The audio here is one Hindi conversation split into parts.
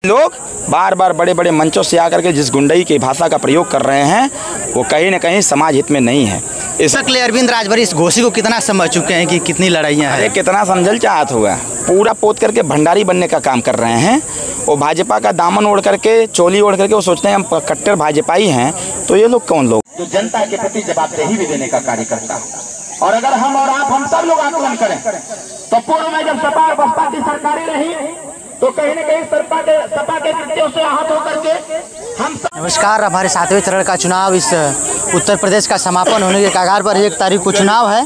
लोग बार बार बड़े बड़े मंचों से आकर के जिस गुंडई की भाषा का प्रयोग कर रहे हैं वो कहीं न कहीं समाज हित में नहीं है। इस तक अरविंद राजभर इस घोषी को कितना समझ चुके हैं कि कितनी लड़ाइयाँ हैं? कितना समझल चाहत हुआ, पूरा पोत करके भंडारी बनने का काम कर रहे हैं। वो भाजपा का दामन ओढ़ करके, चोली ओढ़ करके वो सोचते हैं हम कट्टर भाजपाई हैं। तो ये लोग कौन लोग जो जनता के प्रति जवाबदेही भी देने का कार्य करता है। और अगर हम और आप हम सब लोग आकलन करें तो पूर्व में जब सपा और बसपा की सरकारें रही तो कहीं न कहीं सपा के कृत्यों से आहत होकर के हम सब। नमस्कार, हमारे 7वें चरण का चुनाव इस उत्तर प्रदेश का समापन होने के कगार पर 1 तारीख को चुनाव है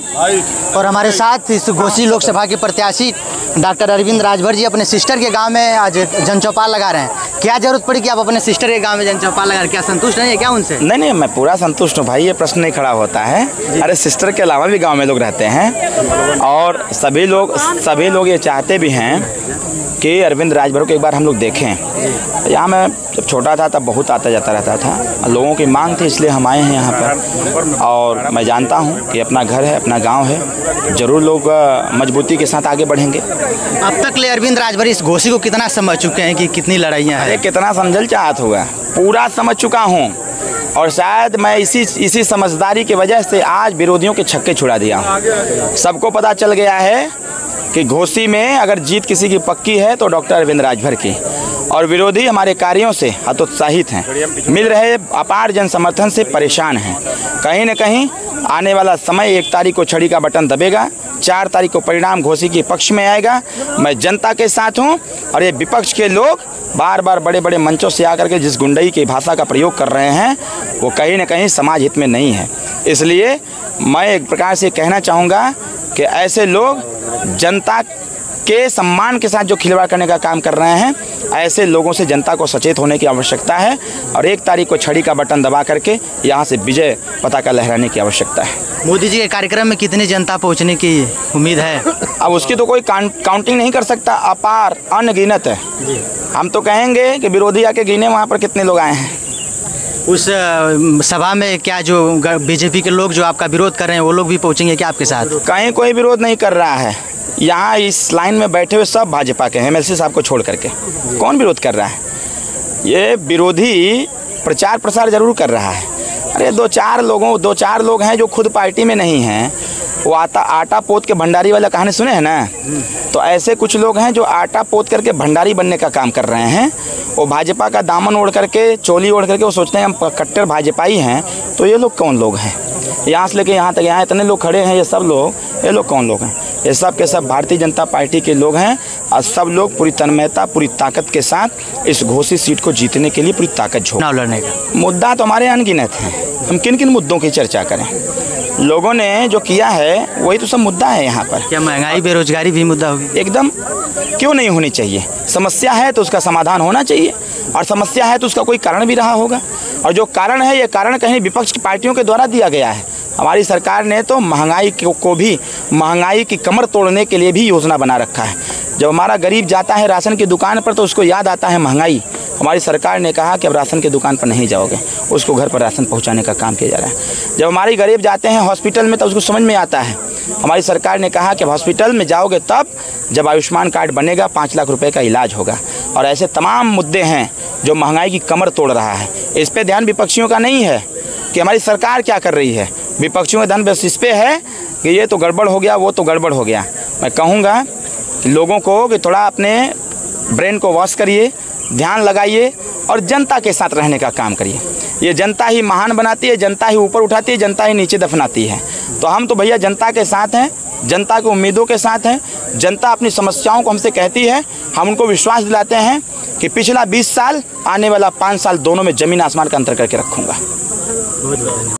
और हमारे साथ इस घोसी लोकसभा के प्रत्याशी डॉक्टर अरविंद राजभर जी अपने सिस्टर के गांव में आज जनचौपाल लगा रहे हैं। क्या जरूरत पड़ी कि आप अपने सिस्टर के गांव में जनचौपाल लगा रहे हैं? क्या संतुष्ट नहीं है क्या उनसे? नहीं, मैं पूरा संतुष्ट हूँ भाई, ये प्रश्न नहीं खड़ा होता है। अरे सिस्टर के अलावा भी गाँव में लोग रहते हैं और सभी लोग ये चाहते भी हैं कि अरविंद राजभर को एक बार हम लोग देखें। यहाँ मैं जब छोटा था तब बहुत आता जाता रहता था, लोगों की मांग थी इसलिए हम आए हैं यहाँ पर। और मैं जानता हूँ कि अपना घर है, अपना गांव है, ज़रूर लोग मजबूती के साथ आगे बढ़ेंगे। अब तक ले अरविंद राजभर इस घोषी को कितना समझ चुके हैं कि कितनी लड़ाइयाँ हैं? कितना समझल चाहत हुआ, पूरा समझ चुका हूँ और शायद मैं इसी समझदारी की वजह से आज विरोधियों के छक्के छुड़ा दिया हूँ। सबको पता चल गया है कि घोसी में अगर जीत किसी की पक्की है तो डॉक्टर अरविंद राजभर की, और विरोधी हमारे कार्यों से हतोत्साहित हैं, मिल रहे अपार जन समर्थन से परेशान हैं। कहीं न कहीं आने वाला समय 1 तारीख को छड़ी का बटन दबेगा, 4 तारीख को परिणाम घोसी के पक्ष में आएगा। मैं जनता के साथ हूँ और ये विपक्ष के लोग बार बार बड़े बड़े मंचों से आकर के जिस गुंडई की भाषा का प्रयोग कर रहे हैं वो कहीं न कहीं समाज हित में नहीं है। इसलिए मैं एक प्रकार से कहना चाहूँगा कि ऐसे लोग जनता के सम्मान के साथ जो खिलवाड़ करने का काम कर रहे हैं, ऐसे लोगों से जनता को सचेत होने की आवश्यकता है और 1 तारीख को छड़ी का बटन दबा करके यहाँ से विजय पताका लहराने की आवश्यकता है। मोदी जी के कार्यक्रम में कितनी जनता पहुँचने की उम्मीद है? अब उसकी तो कोई काउंटिंग नहीं कर सकता, अपार अनगिनत है। हम तो कहेंगे कि विरोधी आके गिने वहाँ पर कितने लोग आए हैं। उस सभा में क्या जो बीजेपी के लोग जो आपका विरोध कर रहे हैं वो लोग भी पहुंचेंगे क्या आपके साथ? कहीं कोई विरोध नहीं कर रहा है। यहाँ इस लाइन में बैठे हुए सब भाजपा के हैं, MLC साहब को छोड़ करके कौन विरोध कर रहा है? ये विरोधी प्रचार प्रसार जरूर कर रहा है। अरे 2-4 लोग हैं जो खुद पार्टी में नहीं हैं, वो आटा पोत के भंडारी वाला कहानी सुने हैं ना। तो ऐसे कुछ लोग हैं जो आटा पोत करके भंडारी बनने का काम कर रहे हैं। वो भाजपा का दामन ओढ़ करके, चोली ओढ़ करके वो सोचते हैं हम कट्टर भाजपाई हैं। तो ये लोग कौन लोग हैं? यहाँ से लेके यहाँ तक, यहाँ इतने लोग खड़े हैं, ये लोग कौन लोग हैं? ये सब के सब भारतीय जनता पार्टी के लोग हैं और सब लोग पूरी तन्मयता, पूरी ताकत के साथ इस घोसी सीट को जीतने के लिए पूरी ताकत झोंक लड़ने का। मुद्दा तो हमारे अनगिनत हैं, हम किन किन मुद्दों की चर्चा करें? लोगों ने जो किया है वही तो सब मुद्दा है यहाँ पर। क्या महंगाई, बेरोजगारी भी मुद्दा होगी? एकदम, क्यों नहीं होनी चाहिए? समस्या है तो उसका समाधान होना चाहिए और समस्या है तो उसका कोई कारण भी रहा होगा। और जो कारण है ये कारण कहीं विपक्ष की पार्टियों के द्वारा दिया गया है। हमारी सरकार ने तो महंगाई की कमर तोड़ने के लिए भी योजना बना रखा है। जब हमारा गरीब जाता है राशन की दुकान पर तो उसको याद आता है महंगाई। हमारी सरकार ने कहा कि अब राशन की दुकान पर नहीं जाओगे, उसको घर पर राशन पहुंचाने का काम किया जा रहा है। जब हमारे गरीब जाते हैं हॉस्पिटल में तो उसको समझ में आता है। हमारी सरकार ने कहा कि हॉस्पिटल में जाओगे तब जब आयुष्मान कार्ड बनेगा, 5 लाख रुपए का इलाज होगा। और ऐसे तमाम मुद्दे हैं जो महंगाई की कमर तोड़ रहा है। इस पर ध्यान विपक्षियों का नहीं है कि हमारी सरकार क्या कर रही है। विपक्षियों का ध्यान बस इस पे है कि ये तो गड़बड़ हो गया, वो तो गड़बड़ हो गया। मैं कहूँगा लोगों को कि थोड़ा अपने ब्रेन को वॉश करिए, ध्यान लगाइए और जनता के साथ रहने का काम करिए। ये जनता ही महान बनाती है, जनता ही ऊपर उठाती है, जनता ही नीचे दफनाती है। तो हम तो भैया जनता के साथ हैं, जनता की उम्मीदों के साथ हैं। जनता अपनी समस्याओं को हमसे कहती है, हम उनको विश्वास दिलाते हैं कि पिछला 20 साल, आने वाला 5 साल दोनों में ज़मीन आसमान का अंतर करके रखूँगा।